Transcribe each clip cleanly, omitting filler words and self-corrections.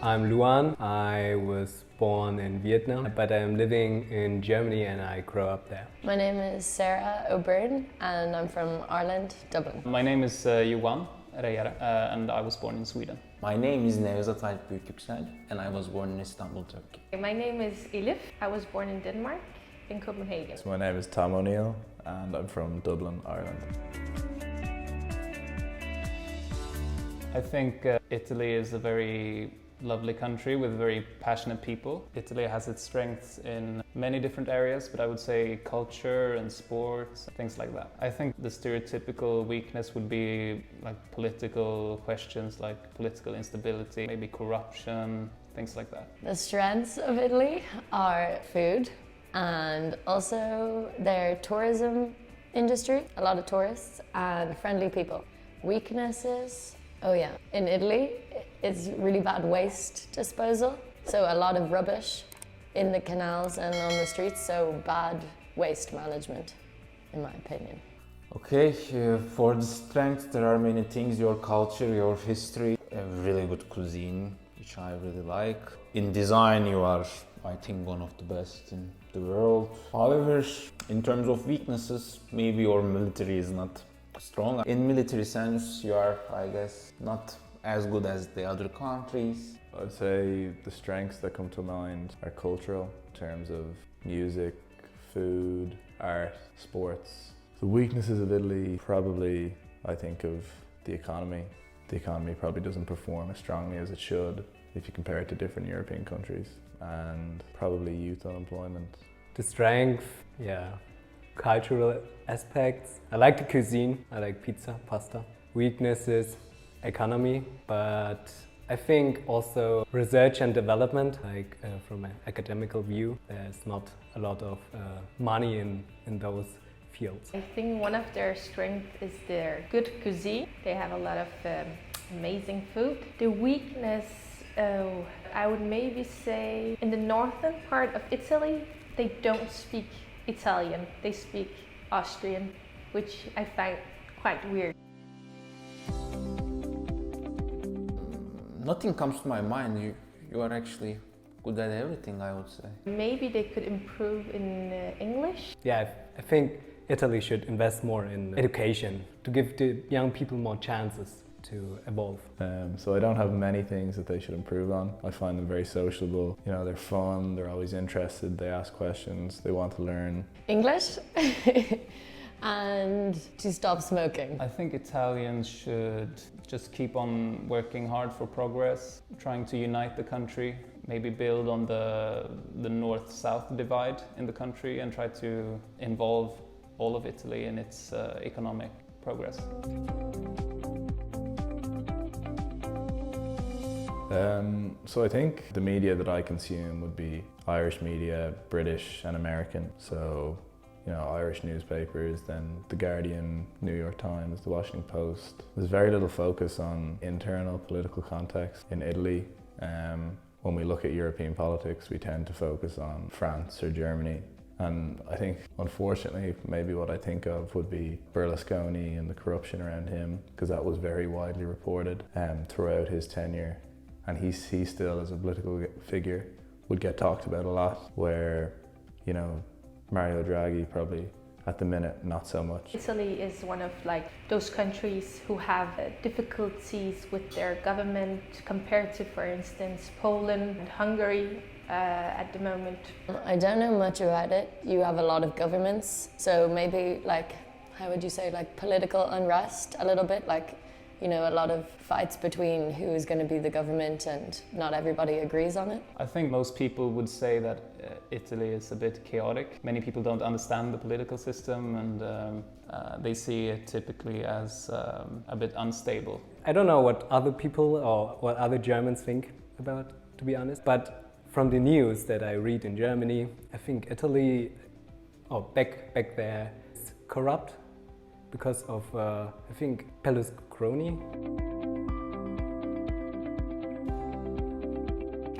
I'm Luan. I was born in Vietnam, but I'm living in Germany and I grew up there. My name is Sarah O'Byrne and I'm from Ireland, Dublin. My name is Johan Reyer and I was born in Sweden. My name is Nevzat Alp Büyükyüksel and I was born in Istanbul, Turkey. My name is Elif. I was born in Denmark, in Copenhagen. So my name is Tom O'Neill and I'm from Dublin, Ireland. I think Italy is a very lovely country with very passionate people. Italy has its strengths in many different areas, but I would say culture and sports, things like that. I think the stereotypical weakness would be like political questions, like political instability, maybe corruption, things like that. The strengths of Italy are food and also their tourism industry, a lot of tourists and friendly people. Weaknesses, oh yeah, in Italy it's really bad waste disposal, so a lot of rubbish in the canals and on the streets, so bad waste management, in my opinion. Okay, for the strengths there are many things, your culture, your history, a really good cuisine, which I really like. In design you are, I think, one of the best in the world. However, in terms of weaknesses, maybe your military is not strong. In military sense, you are, I guess, not as good as the other countries. I'd say the strengths that come to mind are cultural, in terms of music, food, art, sports. The weaknesses of Italy, probably, I think of the economy. The economy probably doesn't perform as strongly as it should if you compare it to different European countries, and probably youth unemployment. The strength, yeah, cultural aspects. I like the cuisine, I like pizza, pasta. Weaknesses, economy, but I think also research and development, like from an academical view, there's not a lot of money in those fields. I think one of their strengths is their good cuisine. They have a lot of amazing food. The weakness, I would maybe say in the northern part of Italy, they don't speak Italian, they speak Austrian, which I find quite weird. Nothing comes to my mind. You are actually good at everything, I would say. Maybe they could improve in English. Yeah, I think Italy should invest more in education to give the young people more chances to evolve. So I don't have many things that they should improve on. I find them very sociable. You know, they're fun, they're always interested, they ask questions, they want to learn. English and to stop smoking. I think Italians should just keep on working hard for progress, trying to unite the country, maybe build on the north-south divide in the country and try to involve all of Italy in its economic progress. So I think the media that I consume would be Irish media, British and American. So, you know, Irish newspapers, then The Guardian, New York Times, The Washington Post. There's very little focus on internal political context in Italy. When we look at European politics, we tend to focus on France or Germany. And I think, unfortunately, maybe what I think of would be Berlusconi and the corruption around him, because that was very widely reported throughout his tenure. And he still, as a political figure, would get talked about a lot, where, you know, Mario Draghi probably, at the minute, not so much. Italy is one of those countries who have difficulties with their government compared to, for instance, Poland and Hungary at the moment. I don't know much about it. You have a lot of governments, so maybe how would you say, political unrest a little bit, you know, a lot of fights between who is going to be the government and not everybody agrees on it. I think most people would say that Italy is a bit chaotic. Many people don't understand the political system and they see it typically as a bit unstable. I don't know what other people or what other Germans think about, to be honest, but from the news that I read in Germany, I think Italy, back there, is corrupt because of, I think, Berlusconi.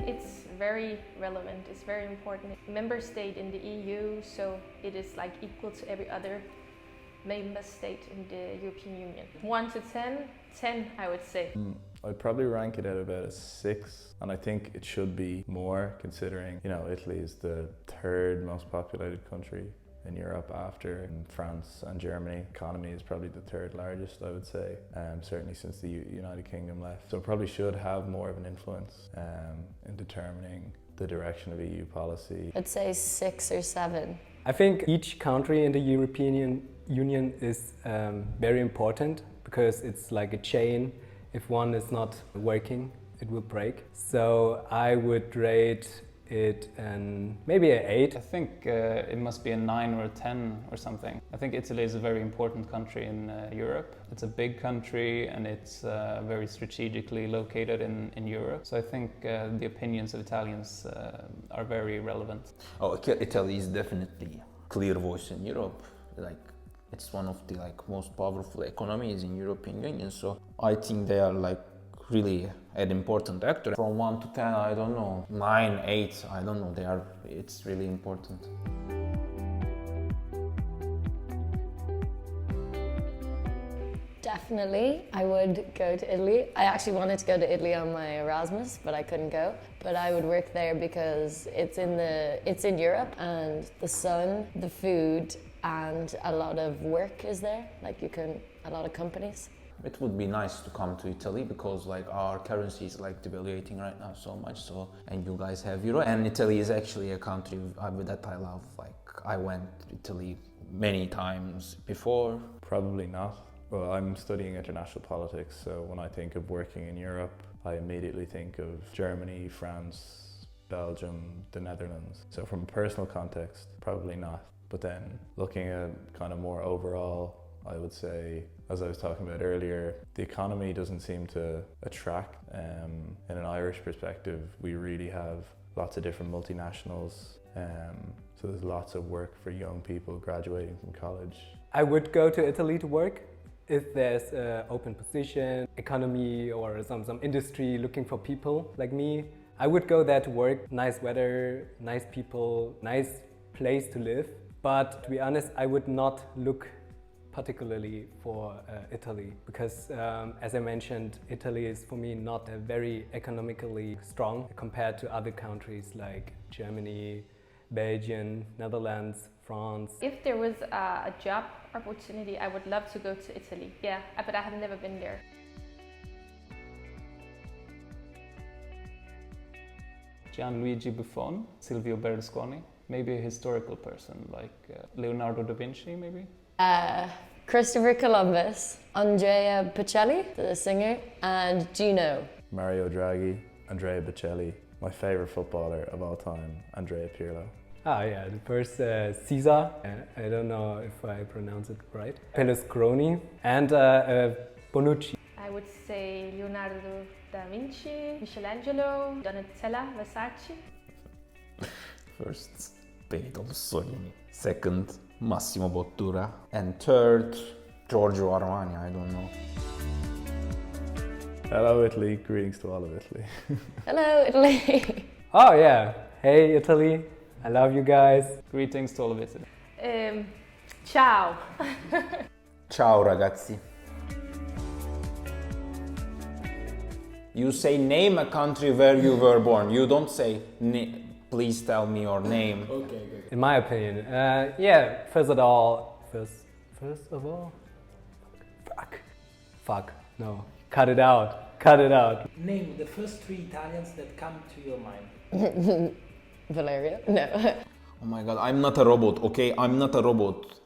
It's very relevant, it's very important. Member state in the EU, so it is equal to every other member state in the European Union. 1 to 10, 10 I would say. I'd probably rank it at about a 6, and I think it should be more considering, you know, Italy is the third most populated country in Europe after France and Germany. Economy is probably the third largest, I would say, certainly since the United Kingdom left. So it probably should have more of an influence in determining the direction of EU policy. I'd say 6 or 7. I think each country in the European Union is very important because it's like a chain. If one is not working, it will break. So I would rate it maybe an 8. I think it must be a 9 or a 10 or something. I think Italy is a very important country in Europe. It's a big country and it's very strategically located in Europe. So I think the opinions of Italians are very relevant. Oh, Italy is definitely clear voice in Europe. Like, it's one of the most powerful economies in European Union. So I think they are really an important actor. From 1 to 10, I don't know. 9, 8, I don't know. It's really important. Definitely, I would go to Italy. I actually wanted to go to Italy on my Erasmus, but I couldn't go. But I would work there because it's in Europe, and the sun, the food, and a lot of work is there. A lot of companies. It would be nice to come to Italy because our currency is devaluating right now so much. So, and you guys have euro, and Italy is actually a country that I love. I went to Italy many times before. Probably not. Well, I'm studying international politics, so when I think of working in Europe, I immediately think of Germany, France, Belgium, the Netherlands. So from a personal context, probably not. But then looking at kind of more overall, I would say, as I was talking about earlier, the economy doesn't seem to attract. In an Irish perspective, we really have lots of different multinationals. So there's lots of work for young people graduating from college. I would go to Italy to work if there's an open position, economy or some industry looking for people like me. I would go there to work. Nice weather, nice people, nice place to live. But to be honest, I would not look particularly for Italy because as I mentioned, Italy is for me not very economically strong compared to other countries like Germany, Belgium, Netherlands, France. If there was a job opportunity, I would love to go to Italy. Yeah, but I have never been there. Gianluigi Buffon, Silvio Berlusconi, maybe a historical person like Leonardo da Vinci, maybe? Christopher Columbus, Andrea Bocelli, the singer, and Gino. Mario Draghi, Andrea Bocelli, my favorite footballer of all time, Andrea Pirlo. Yeah, the first Caesar, I don't know if I pronounce it right, Peloscroni, and Bonucci. I would say Leonardo da Vinci, Michelangelo, Donatella, Versace. First, Benito Mussolini. Second, Massimo Bottura. And third, Giorgio Armani, I don't know. Hello Italy, greetings to all of Italy. Hello, Italy. Oh yeah, hey Italy, I love you guys. Greetings to all of Italy. Ciao. Ciao ragazzi. You say name a country where you were born. You don't say please tell me your name. Okay. In my opinion, yeah. First of all, fuck. No, cut it out. Name the first 3 Italians that come to your mind. Valeria? No. Oh my god, I'm not a robot, okay? I'm not a robot.